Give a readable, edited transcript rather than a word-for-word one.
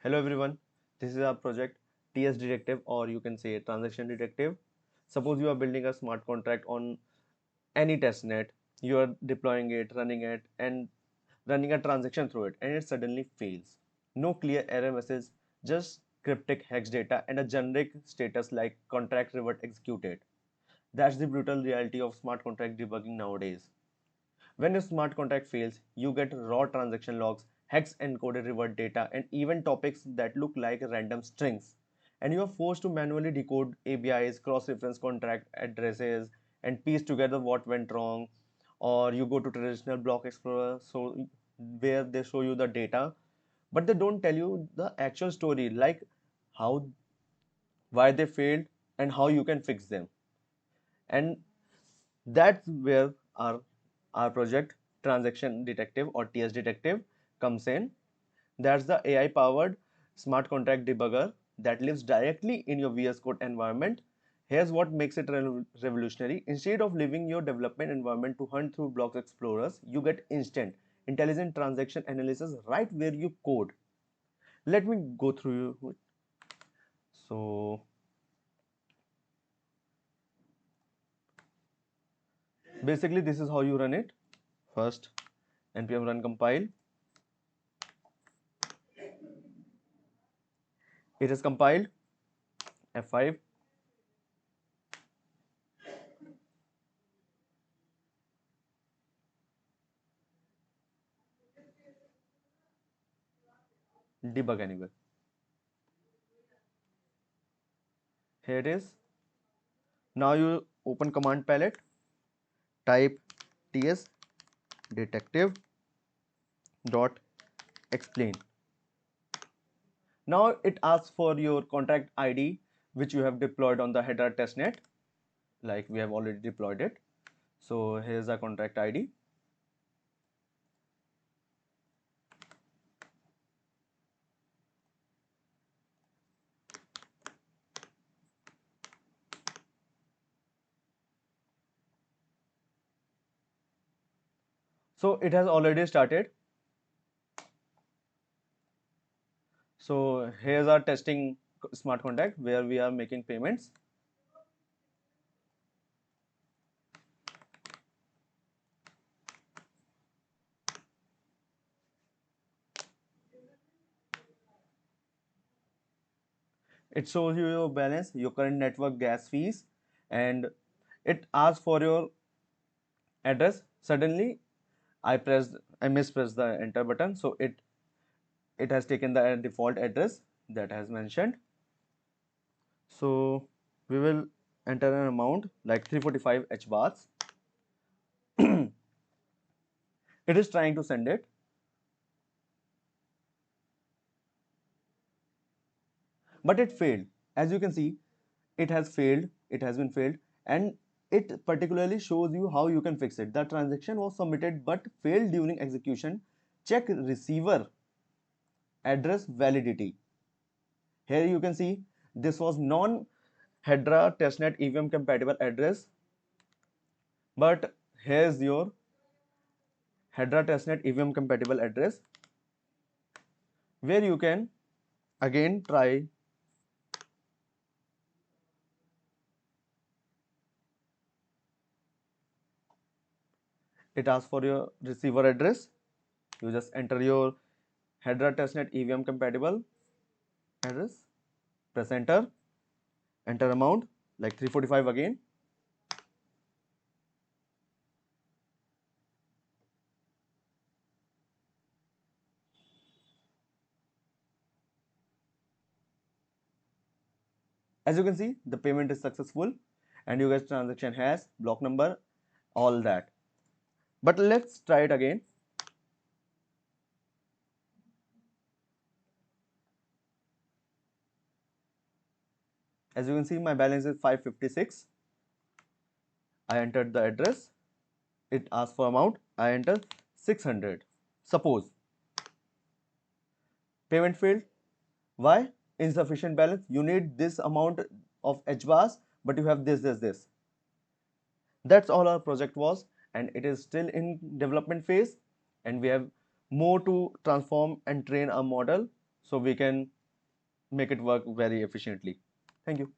Hello everyone, this is our project TS Detective, or you can say Transaction Detective. Suppose you are building a smart contract on any testnet, you are deploying it, and running a transaction through it, and it suddenly fails. No clear error message, just cryptic hex data and a generic status like contract revert executed. That's the brutal reality of smart contract debugging nowadays. When a smart contract fails, you get raw transaction logs, hex encoded revert data, and even topics that look like random strings. And you are forced to manually decode ABIs, cross reference contract addresses, and piece together what went wrong. Or you go to traditional block explorer, so where they show you the data, but they don't tell you the actual story, like how, why they failed, and how you can fix them. And that's where our project Transaction Detective, or TS Detective, comes in. That's the AI powered smart contract debugger that lives directly in your VS Code environment. Here's what makes it revolutionary. Instead of leaving your development environment to hunt through blocks explorers, you get instant intelligent transaction analysis right where you code. Let me go through it. So basically this is how you run it. First, npm run compile. It is compiled. F5. Debug anywhere. Here it is. Now you open command palette, type ts detective dot explain. Now it asks for your contract ID which you have deployed on the Hedera testnet, like we have already deployed it. So here's the contract ID. So it has already started. So here's our testing smart contract where we are making payments. It shows you your balance, your current network gas fees, and it asks for your address. Suddenly I mispressed the enter button, so it has taken the default address that has mentioned. So we will enter an amount like 345 H bars. It is trying to send it, but it failed. As you can see, it has failed, it has been failed, and it particularly shows you how you can fix it. The transaction was submitted but failed during execution. Check receiver address validity. Here you can see this was non Hedera testnet EVM compatible address, but here's your Hedera testnet EVM compatible address where you can again try. It asks for your receiver address. You just enter your Hedera testnet EVM compatible address, press enter, enter amount like 345 again. As you can see, the payment is successful and you guys transaction has block number, all that. But let's try it again. As you can see, my balance is 556. I entered the address. It asks for amount. I enter 600. Suppose payment failed. Why? Insufficient balance. You need this amount of H bars, but you have this. That's all our project was, and it is still in development phase, and we have more to transform and train our model. so we can make it work very efficiently. Thank you.